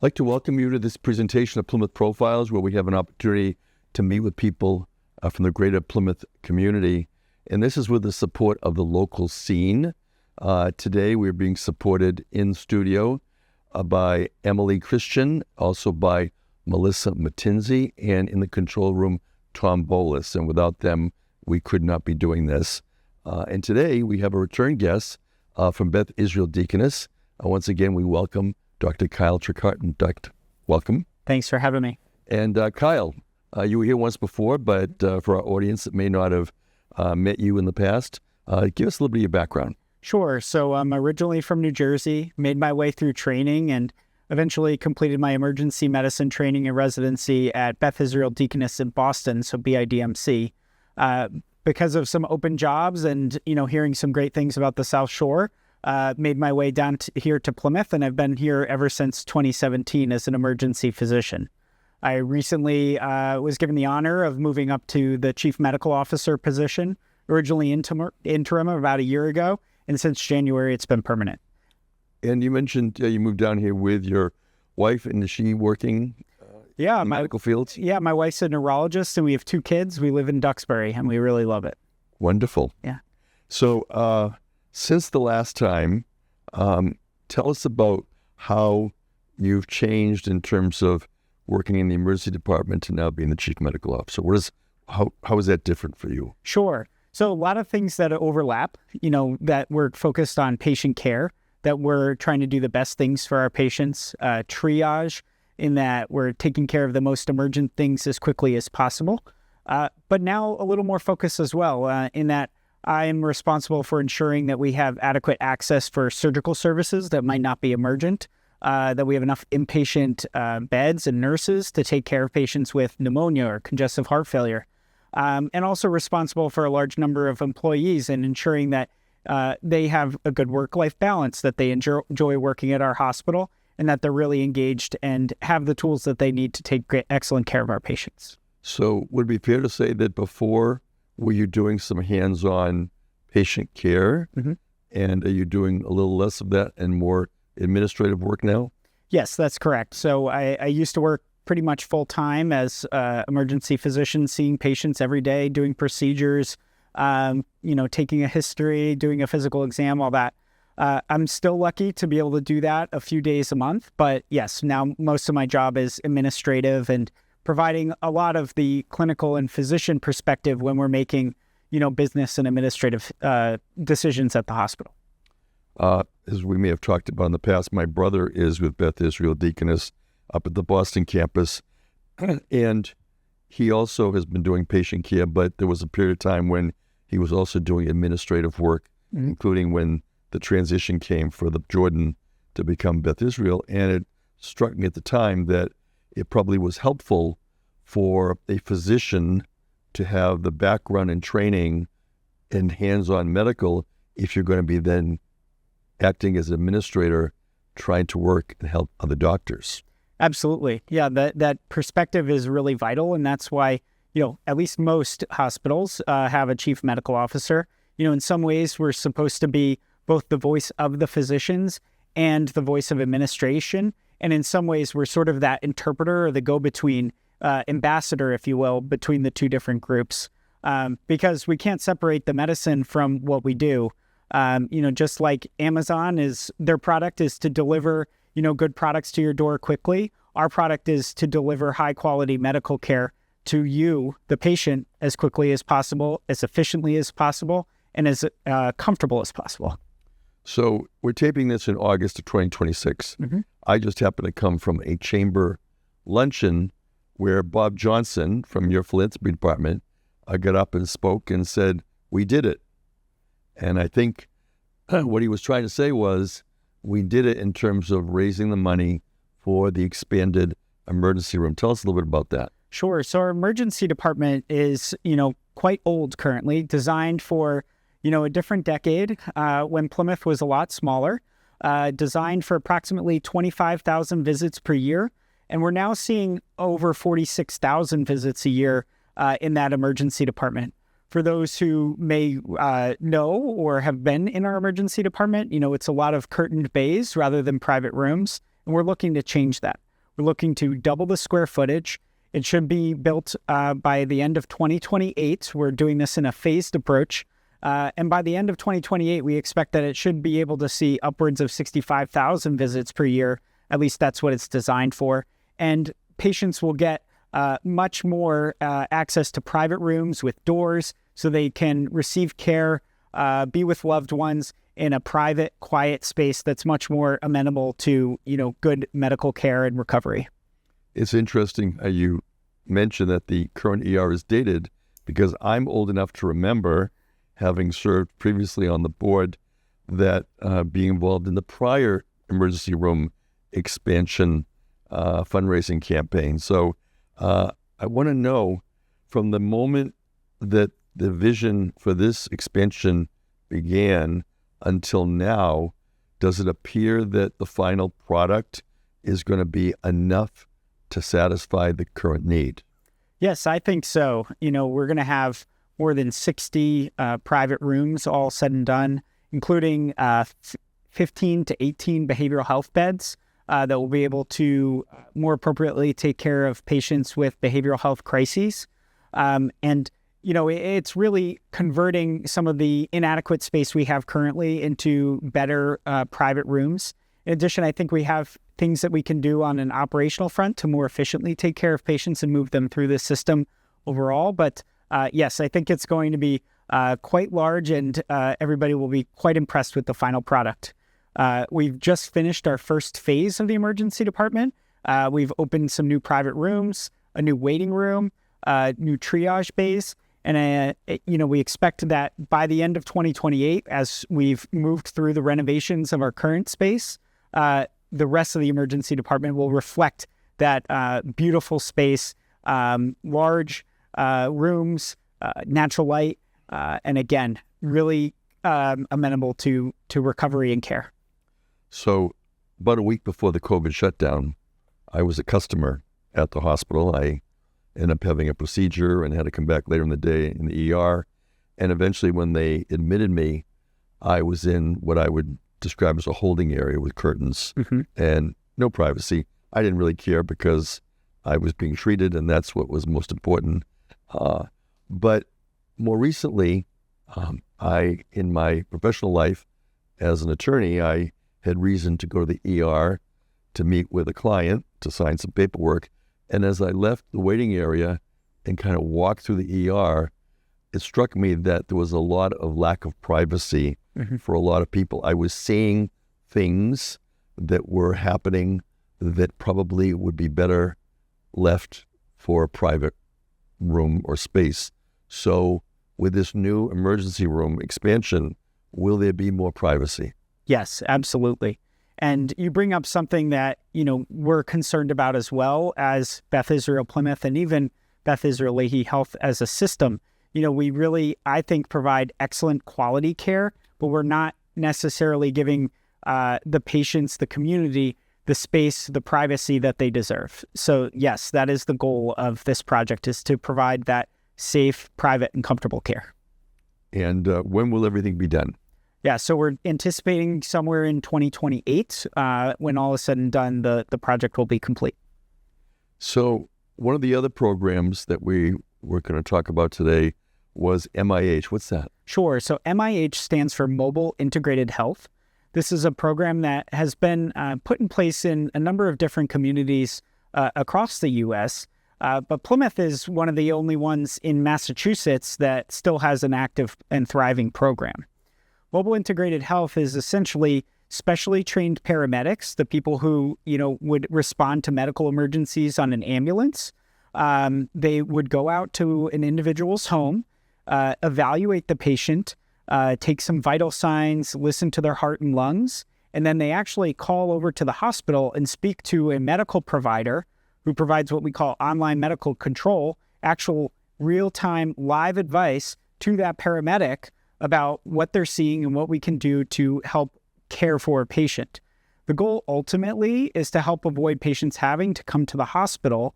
like to welcome you to this presentation of Plymouth Profiles, where we have an opportunity to meet with people from the greater Plymouth community. And this is with the support of the local scene. Today, we're being supported in studio by Emily Christian, also by Melissa Matinsey, and in the control room, Tom Bolus. And without them, we could not be doing this. And today, we have a return guest from Beth Israel Deaconess. Once again, we welcome Dr. Kyle Trecartin. Dr. Welcome. Thanks for having me. And Kyle, you were here once before, but for our audience that may not have met you in the past, give us a little bit of your background. Sure. So I'm originally from New Jersey, made my way through training, and eventually completed my emergency medicine training and residency at Beth Israel Deaconess in Boston, so BIDMC. Because of some open jobs and, hearing some great things about the South Shore, made my way down here to Plymouth, and I've been here ever since 2017 as an emergency physician. I recently was given the honor of moving up to the chief medical officer position, originally interim about a year ago, and since January it's been permanent. And you mentioned you moved down here with your wife, and is she working in medical fields? Yeah, my wife's a neurologist, and we have 2 kids. We live in Duxbury, and we really love it. Wonderful. Yeah. So, since the last time, tell us about how you've changed in terms of working in the emergency department to now being the chief medical officer. How is that different for you? Sure. So a lot of things that overlap, that we're focused on patient care, that we're trying to do the best things for our patients, triage, in that we're taking care of the most emergent things as quickly as possible. But now a little more focus as well, in that I am responsible for ensuring that we have adequate access for surgical services that might not be emergent, that we have enough inpatient beds and nurses to take care of patients with pneumonia or congestive heart failure, and also responsible for a large number of employees and ensuring that they have a good work-life balance, that they enjoy working at our hospital, and that they're really engaged and have the tools that they need to take excellent care of our patients. So would it be fair to say that before, were you doing some hands-on patient care? Mm-hmm. And are you doing a little less of that and more administrative work now? Yes, that's correct. So I used to work pretty much full-time as emergency physician, seeing patients every day, doing procedures, taking a history, doing a physical exam, all that. I'm still lucky to be able to do that a few days a month. But yes, now most of my job is administrative and providing a lot of the clinical and physician perspective when we're making, business and administrative decisions at the hospital. As we may have talked about in the past, my brother is with Beth Israel Deaconess up at the Boston campus, and he also has been doing patient care, but there was a period of time when he was also doing administrative work, mm-hmm. including when the transition came for the Jordan to become Beth Israel, and it struck me at the time that it probably was helpful for a physician to have the background and training in hands-on medical if you're going to be then acting as an administrator, trying to work and help other doctors. Absolutely. Yeah, that perspective is really vital, and that's why, at least most hospitals have a chief medical officer. In some ways, we're supposed to be both the voice of the physicians and the voice of administration. And in some ways, we're sort of that interpreter or the go-between ambassador, if you will, between the two different groups, because we can't separate the medicine from what we do. Just like Amazon their product is to deliver, good products to your door quickly. Our product is to deliver high-quality medical care to you, the patient, as quickly as possible, as efficiently as possible, and as comfortable as possible. So we're taping this in August of 2026. Mm-hmm. I just happened to come from a chamber luncheon where Bob Johnson from your philanthropy department got up and spoke and said, "We did it." And I think what he was trying to say was, we did it in terms of raising the money for the expanded emergency room. Tell us a little bit about that. Sure. So our emergency department is, quite old currently, designed for a different decade when Plymouth was a lot smaller, designed for approximately 25,000 visits per year. And we're now seeing over 46,000 visits a year in that emergency department. For those who may know or have been in our emergency department, it's a lot of curtained bays rather than private rooms. And we're looking to change that. We're looking to double the square footage. It should be built by the end of 2028. We're doing this in a phased approach. And by the end of 2028, we expect that it should be able to see upwards of 65,000 visits per year. At least that's what it's designed for. And patients will get much more access to private rooms with doors so they can receive care, be with loved ones in a private, quiet space that's much more amenable to, good medical care and recovery. It's interesting you mentioned that the current ER is dated, because I'm old enough to remember, having served previously on the board, that being involved in the prior emergency room expansion fundraising campaign. So I want to know, from the moment that the vision for this expansion began until now, does it appear that the final product is going to be enough to satisfy the current need? Yes, I think so. We're going to have more than 60 private rooms all said and done, including 15 to 18 behavioral health beds that will be able to more appropriately take care of patients with behavioral health crises. It's really converting some of the inadequate space we have currently into better private rooms. In addition, I think we have things that we can do on an operational front to more efficiently take care of patients and move them through the system overall. But yes, I think it's going to be quite large, and everybody will be quite impressed with the final product. We've just finished our first phase of the emergency department. We've opened some new private rooms, a new waiting room, new triage bays. And, we expect that by the end of 2028, as we've moved through the renovations of our current space, the rest of the emergency department will reflect that beautiful space, large rooms, natural light, and again, really amenable to recovery and care. So about a week before the COVID shutdown, I was a customer at the hospital. I ended up having a procedure and had to come back later in the day in the ER. And eventually when they admitted me, I was in what I would describe as a holding area with curtains and no privacy. I didn't really care because I was being treated, and that's what was most important. But more recently, in my professional life as an attorney, I had reason to go to the ER to meet with a client to sign some paperwork. And as I left the waiting area and kind of walked through the ER, it struck me that there was a lot of lack of privacy for a lot of people. I was seeing things that were happening that probably would be better left for a private room or space. So with this new emergency room expansion, will there be more privacy? Yes, absolutely. And you bring up something that, we're concerned about as well as Beth Israel Plymouth and even Beth Israel Lahey Health as a system. We really, I think, provide excellent quality care, but we're not necessarily giving the patients, the community, the space, the privacy that they deserve. So yes, that is the goal of this project, is to provide that safe, private, and comfortable care. And when will everything be done? Yeah, so we're anticipating somewhere in 2028, when all is said and done, the project will be complete. So one of the other programs that we were going to talk about today was MIH. What's that? Sure. So MIH stands for Mobile Integrated Health. This is a program that has been put in place in a number of different communities across the U.S., but Plymouth is one of the only ones in Massachusetts that still has an active and thriving program. Mobile Integrated Health is essentially specially trained paramedics, the people who, would respond to medical emergencies on an ambulance. They would go out to an individual's home, evaluate the patient, take some vital signs, listen to their heart and lungs, and then they actually call over to the hospital and speak to a medical provider who provides what we call online medical control, actual real-time live advice to that paramedic about what they're seeing and what we can do to help care for a patient. The goal ultimately is to help avoid patients having to come to the hospital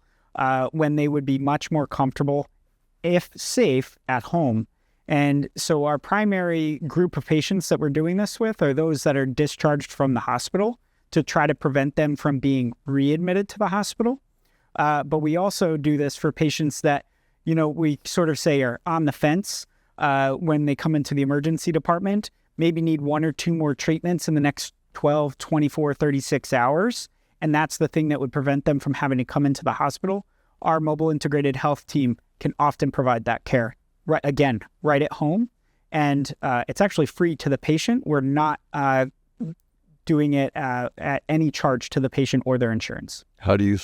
when they would be much more comfortable, if safe, at home. And so our primary group of patients that we're doing this with are those that are discharged from the hospital. to try to prevent them from being readmitted to the hospital. But we also do this for patients that, we sort of say are on the fence when they come into the emergency department, maybe need 1 or 2 more treatments in the next 12, 24, 36 hours. And that's the thing that would prevent them from having to come into the hospital. Our mobile integrated health team can often provide that care, right at home. And it's actually free to the patient. We're not doing it at any charge to the patient or their insurance. How do you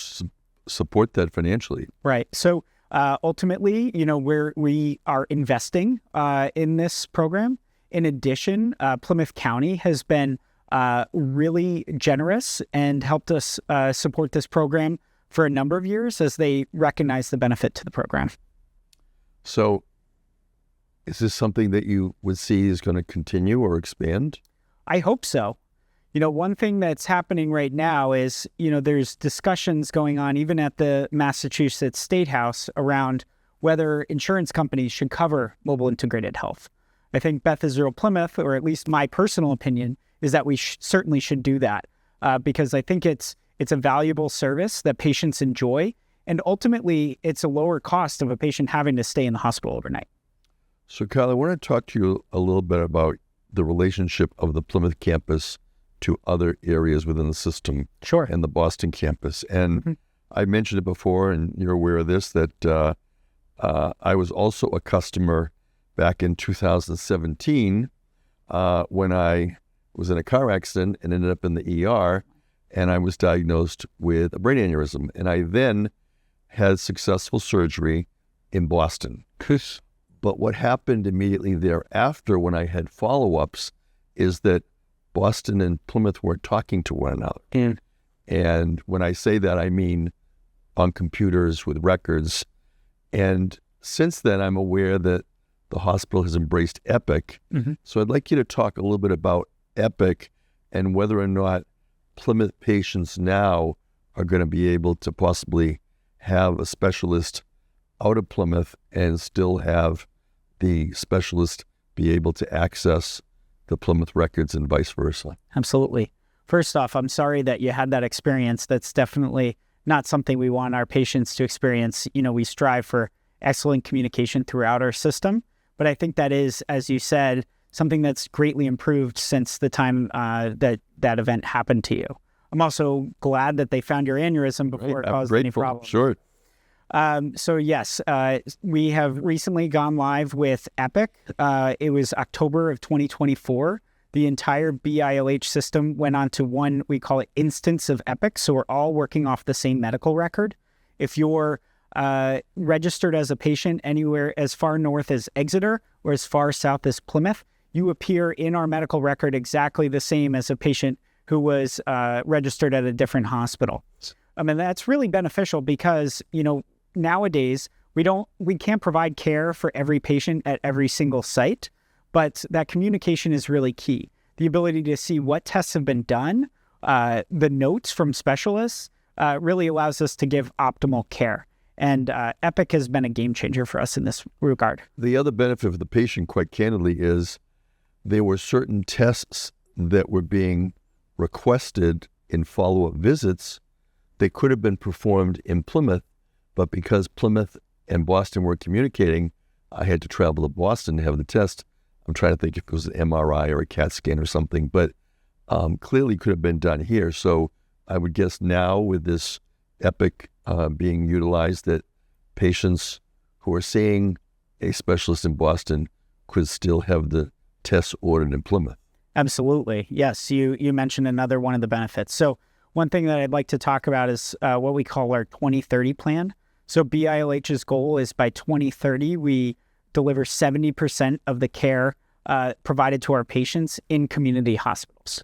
support that financially? Right. So ultimately, we are investing in this program. In addition, Plymouth County has been really generous and helped us support this program for a number of years as they recognize the benefit to the program. So is this something that you would see is going to continue or expand? I hope so. One thing that's happening right now is, there's discussions going on even at the Massachusetts State House around whether insurance companies should cover mobile integrated health. I think Beth Israel Plymouth, or at least my personal opinion, is that we certainly should do that because I think it's a valuable service that patients enjoy. And ultimately, it's a lower cost of a patient having to stay in the hospital overnight. So, Kyle, I want to talk to you a little bit about the relationship of the Plymouth campus to other areas within the system. Sure. And the Boston campus. And I mentioned it before, and you're aware of this, that I was also a customer back in 2017 when I was in a car accident and ended up in the ER, and I was diagnosed with a brain aneurysm. And I then had successful surgery in Boston. But what happened immediately thereafter when I had follow-ups is that Boston and Plymouth weren't talking to one another. And when I say that, I mean on computers with records. And since then, I'm aware that the hospital has embraced Epic. So I'd like you to talk a little bit about Epic and whether or not Plymouth patients now are going to be able to possibly have a specialist out of Plymouth and still have the specialist be able to access the Plymouth records and vice versa. Absolutely. First off, I'm sorry that you had that experience. That's definitely not something we want our patients to experience. We strive for excellent communication throughout our system, but I think that is, as you said, something that's greatly improved since the time that event happened to you. I'm also glad that they found your aneurysm before it caused any problems. Sure. So yes, we have recently gone live with Epic. It was October of 2024. The entire BILH system went on to one, we call it instance of Epic. So we're all working off the same medical record. If you're registered as a patient anywhere as far north as Exeter or as far south as Plymouth, you appear in our medical record exactly the same as a patient who was registered at a different hospital. I mean, that's really beneficial because, nowadays we can't provide care for every patient at every single site, but that communication is really key. The ability to see what tests have been done, the notes from specialists, really allows us to give optimal care. And Epic has been a game changer for us in this regard. The other benefit for the patient, quite candidly, is there were certain tests that were being requested in follow-up visits. They could have been performed in Plymouth, but because Plymouth and Boston were communicating, I had to travel to Boston to have the test. I'm trying to think if it was an MRI or a CAT scan or something, but clearly could have been done here. So I would guess now with this Epic being utilized that patients who are seeing a specialist in Boston could still have the tests ordered in Plymouth. Absolutely. Yes, you mentioned another one of the benefits. So one thing that I'd like to talk about is what we call our 2030 plan. So BILH's goal is by 2030, we deliver 70% of the care provided to our patients in community hospitals.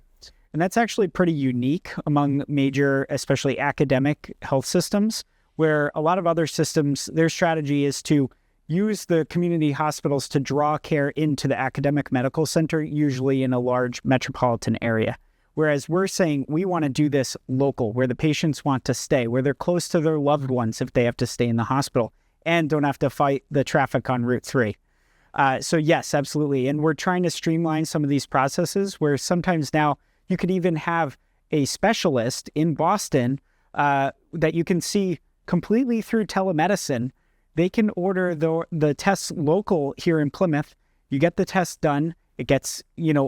And that's actually pretty unique among major, especially academic health systems, where a lot of other systems, their strategy is to use the community hospitals to draw care into the academic medical center, usually in a large metropolitan area. Whereas we're saying we want to do this local, where the patients want to stay, where they're close to their loved ones if they have to stay in the hospital and don't have to fight the traffic on Route 3. So yes, absolutely. And we're trying to streamline some of these processes where sometimes now you could even have a specialist in Boston that you can see completely through telemedicine. They can order the tests local here in Plymouth. You get the test done. It gets,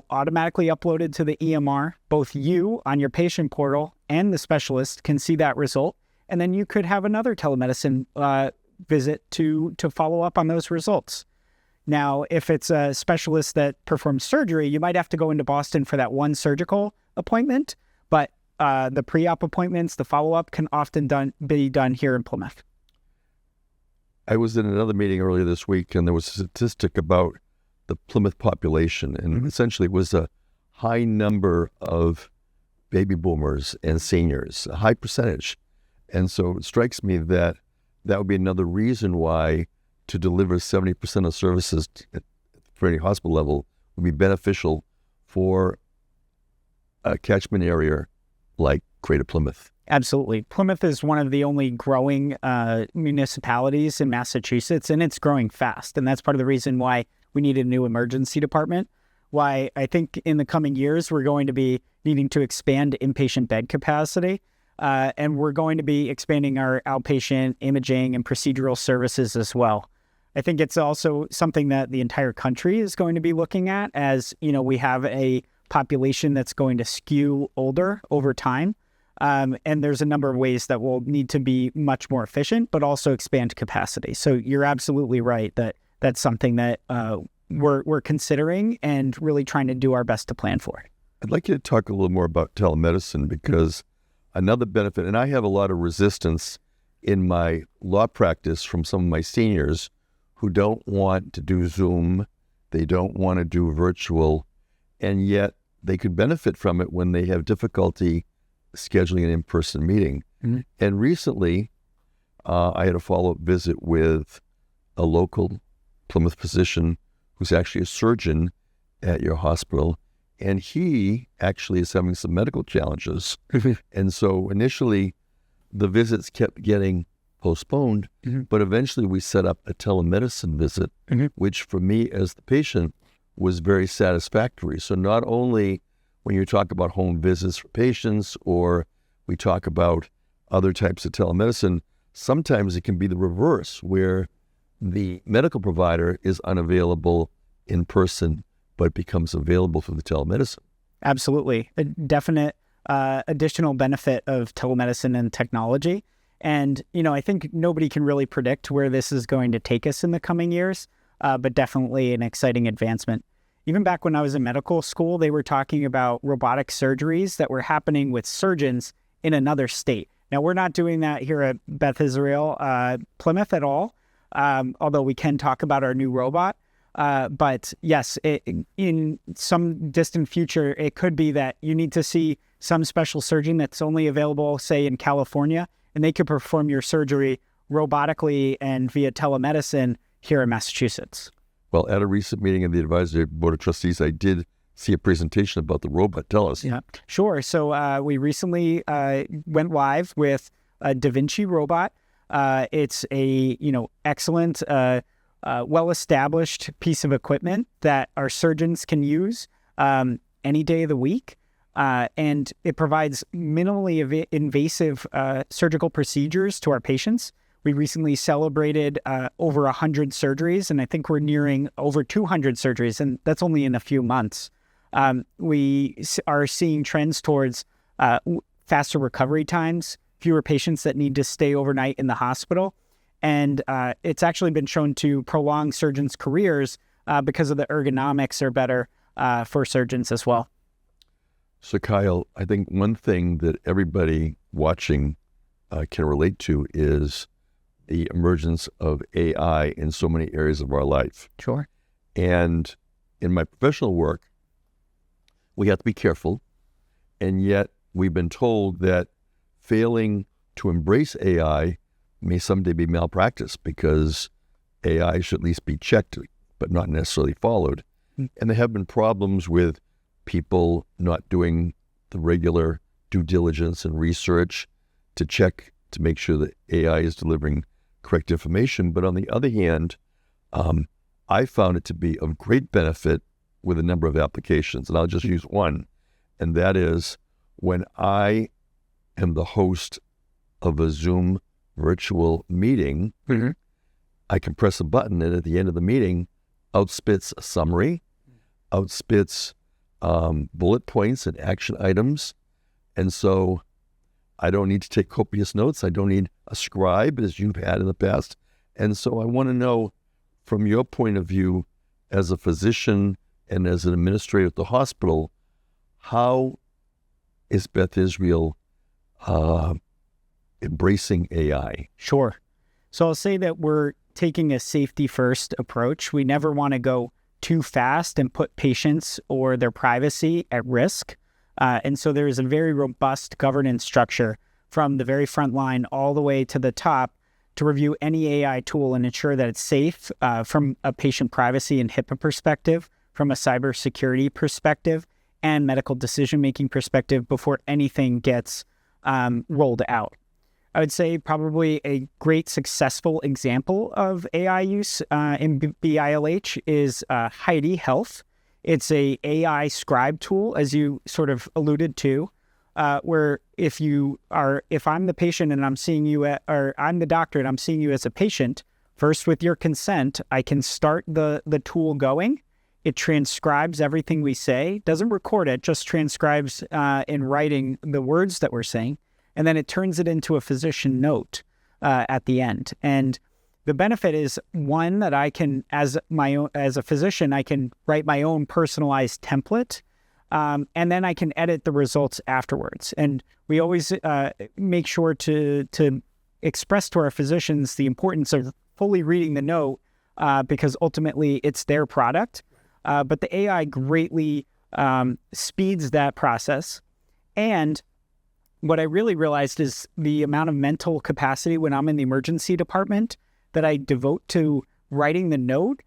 automatically uploaded to the EMR. Both you on your patient portal and the specialist can see that result. And then you could have another telemedicine visit to follow up on those results. Now, if it's a specialist that performs surgery, you might have to go into Boston for that one surgical appointment. But the pre-op appointments, the follow-up can often be done here in Plymouth. I was in another meeting earlier this week, and there was a statistic about the Plymouth population, and essentially it was a high number of baby boomers and seniors, a high percentage. And so it strikes me that would be another reason why to deliver 70% of services for any hospital level would be beneficial for a catchment area like Greater Plymouth. Absolutely. Plymouth is one of the only growing municipalities in Massachusetts, and it's growing fast. And that's part of the reason why we need a new emergency department, why I think in the coming years we're going to be needing to expand inpatient bed capacity, and we're going to be expanding our outpatient imaging and procedural services as well. I think it's also something that the entire country is going to be looking at as, we have a population that's going to skew older over time. And there's a number of ways that we'll need to be much more efficient, but also expand capacity. So you're absolutely right that that's something that we're considering and really trying to do our best to plan for. I'd like you to talk a little more about telemedicine, because another benefit, and I have a lot of resistance in my law practice from some of my seniors who don't want to do Zoom, they don't want to do virtual, and yet they could benefit from it when they have difficulty scheduling an in-person meeting. And recently, I had a follow-up visit with a local Plymouth physician who's actually a surgeon at your hospital, and he actually is having some medical challenges. And so initially, the visits kept getting postponed, but eventually we set up a telemedicine visit, which for me as the patient was very satisfactory. So not only when you talk about home visits for patients, or we talk about other types of telemedicine, sometimes it can be the reverse, where the medical provider is unavailable in person, but becomes available for the telemedicine. Absolutely. A definite additional benefit of telemedicine and technology. And, I think nobody can really predict where this is going to take us in the coming years, but definitely an exciting advancement. Even back when I was in medical school, they were talking about robotic surgeries that were happening with surgeons in another state. Now, we're not doing that here at Beth Israel Plymouth at all, although we can talk about our new robot. But yes, in some distant future, it could be that you need to see some special surgeon that's only available, say, in California, and they could perform your surgery robotically and via telemedicine here in Massachusetts. Well, at a recent meeting of the Advisory Board of Trustees, I did see a presentation about the robot. Tell us. Yeah, sure. So we recently went live with a Da Vinci robot. It's a excellent, well-established piece of equipment that our surgeons can use any day of the week. And it provides minimally invasive surgical procedures to our patients. We recently celebrated over 100 surgeries, and I think we're nearing over 200 surgeries, and that's only in a few months. We are seeing trends towards faster recovery times, fewer patients that need to stay overnight in the hospital, and it's actually been shown to prolong surgeons' careers because of the ergonomics are better for surgeons as well. So, Kyle, I think one thing that everybody watching can relate to is the emergence of AI in so many areas of our life. Sure. And in my professional work, we have to be careful. And yet we've been told that failing to embrace AI may someday be malpractice, because AI should at least be checked, but not necessarily followed. And there have been problems with people not doing the regular due diligence and research to check to make sure that AI is delivering correct information. But on the other hand, I found it to be of great benefit with a number of applications. And I'll just use one, and that is when I am the host of a Zoom virtual meeting, I can press a button, and at the end of the meeting, outspits a summary, outspits bullet points and action items. And so I don't need to take copious notes. I don't need a scribe, as you've had in the past. And so I want to know, from your point of view, as a physician and as an administrator at the hospital, how is Beth Israel embracing AI? Sure. So I'll say that we're taking a safety-first approach. We never want to go too fast and put patients or their privacy at risk. And so there is a very robust governance structure from the very front line all the way to the top to review any AI tool and ensure that it's safe from a patient privacy and HIPAA perspective, from a cybersecurity perspective, and medical decision-making perspective before anything gets rolled out. I would say probably a great successful example of AI use in BILH is Heidi Health. It's a AI scribe tool, as you sort of alluded to, where if I'm the patient and I'm seeing you or I'm the doctor and I'm seeing you as a patient, first with your consent, I can start the tool going. It transcribes everything we say, doesn't record it, just transcribes in writing the words that we're saying. And then it turns it into a physician note at the end. And the benefit is, one, that I can, as a physician, I can write my own personalized template, and then I can edit the results afterwards. And we always make sure to express to our physicians the importance of fully reading the note, because ultimately it's their product. But the AI greatly speeds that process. And what I really realized is the amount of mental capacity when I'm in the emergency department that I devote to writing the note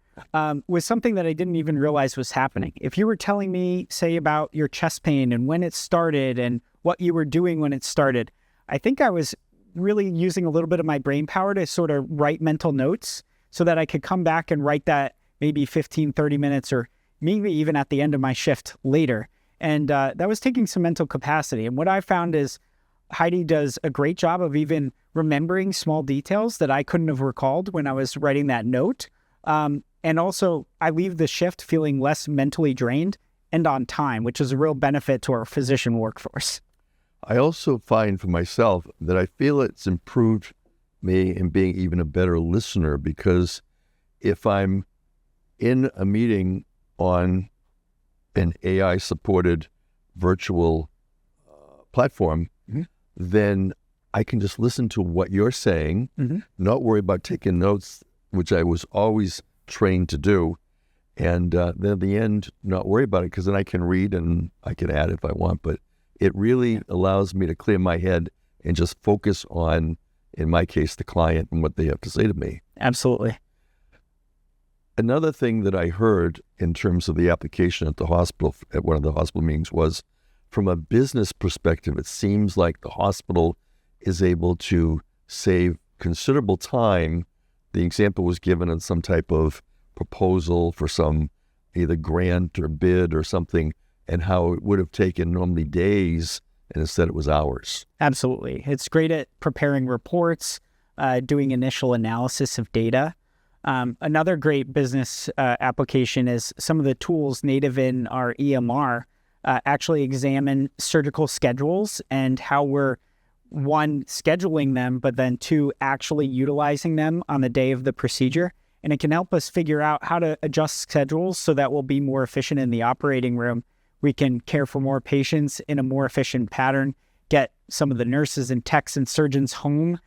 was something that I didn't even realize was happening. If you were telling me, say, about your chest pain and when it started and what you were doing when it started, I think I was really using a little bit of my brain power to sort of write mental notes so that I could come back and write that maybe 15, 30 minutes or maybe even at the end of my shift later. And that was taking some mental capacity. And what I found is Heidi does a great job of even remembering small details that I couldn't have recalled when I was writing that note. And also, I leave the shift feeling less mentally drained and on time, which is a real benefit to our physician workforce. I also find for myself that I feel it's improved me in being even a better listener, because if I'm in a meeting on an AI-supported virtual platform, then I can just listen to what you're saying, not worry about taking notes, which I was always trained to do, and then at the end, not worry about it, because then I can read and I can add if I want. But it really allows me to clear my head and just focus on, in my case, the client and what they have to say to me. Absolutely. Another thing that I heard in terms of the application at the hospital, at one of the hospital meetings, was from a business perspective, it seems like the hospital is able to save considerable time. The example was given in some type of proposal for some either grant or bid or something, and how it would have taken normally days, and instead it was hours. Absolutely. It's great at preparing reports, doing initial analysis of data. Another great business application is some of the tools native in our EMR actually examine surgical schedules and how we're, one, scheduling them, but then two, actually utilizing them on the day of the procedure. And it can help us figure out how to adjust schedules so that we'll be more efficient in the operating room. We can care for more patients in a more efficient pattern, get some of the nurses and techs and surgeons home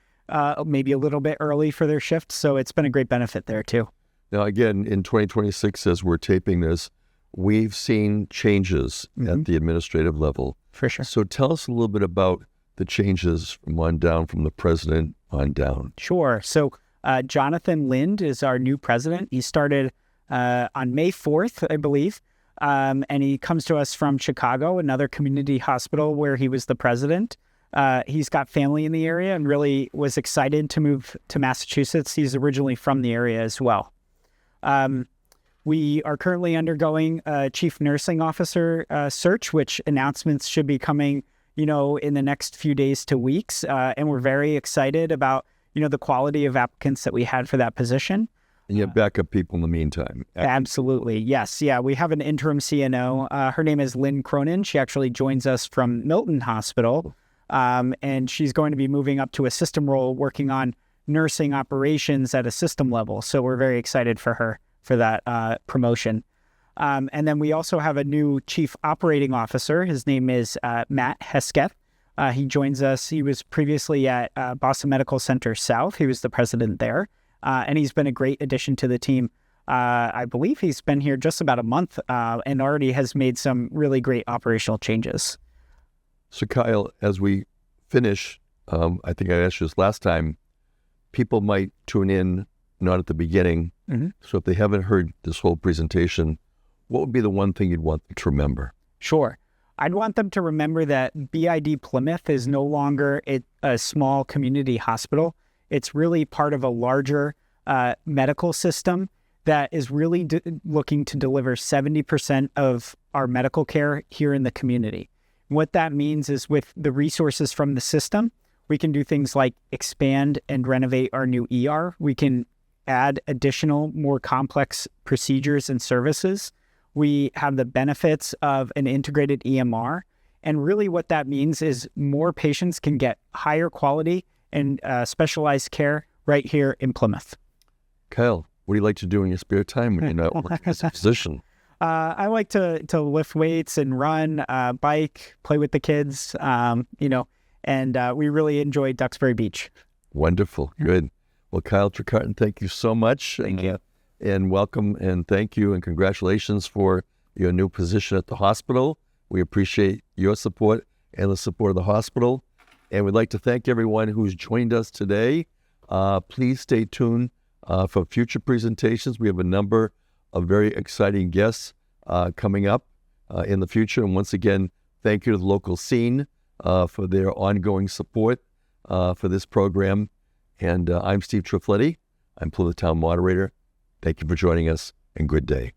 maybe a little bit early for their shift. So it's been a great benefit there too. Now, again, in 2026, as we're taping this, we've seen changes at the administrative level. For sure. So tell us a little bit about the changes from on down, from the president on down. Sure. So Jonathan Lind is our new president. He started on May 4th, I believe. And he comes to us from Chicago, another community hospital where he was the president. He's got family in the area and really was excited to move to Massachusetts. He's originally from the area as well. We are currently undergoing a chief nursing officer search, which announcements should be coming, in the next few days to weeks. And we're very excited about, the quality of applicants that we had for that position. And you have backup people in the meantime. Absolutely. Yes. Yeah. We have an interim CNO. Her name is Lynn Cronin. She actually joins us from Milton Hospital. And she's going to be moving up to a system role, working on nursing operations at a system level. So we're very excited for her for that promotion. And then we also have a new chief operating officer. His name is Matt Hesketh. He joins us. He was previously at Boston Medical Center South. He was the president there. And he's been a great addition to the team. I believe he's been here just about a month and already has made some really great operational changes. So Kyle, as we finish, I think I asked you this last time, people might tune in not at the beginning. Mm-hmm. So if they haven't heard this whole presentation, what would be the one thing you'd want them to remember? Sure. I'd want them to remember that BID-Plymouth is no longer a small community hospital. It's really part of a larger medical system that is really looking to deliver 70% of our medical care here in the community. What that means is with the resources from the system, we can do things like expand and renovate our new ER. We can add additional, more complex procedures and services. We have the benefits of an integrated EMR. And really what that means is more patients can get higher quality and specialized care right here in Plymouth. Kyle, what do you like to do in your spare time when you're not working as a physician? I like to lift weights and run, bike, play with the kids, and we really enjoy Duxbury Beach. Wonderful. Good. Well, Kyle Trecartin, thank you so much. Thank you. And welcome and thank you and congratulations for your new position at the hospital. We appreciate your support and the support of the hospital. And we'd like to thank everyone who's joined us today. Please stay tuned for future presentations. We have a number of very exciting guests coming up in the future. And once again, thank you to the local scene for their ongoing support for this program. And I'm Steve Triffletti. I'm Plymouth Town Moderator. Thank you for joining us and good day.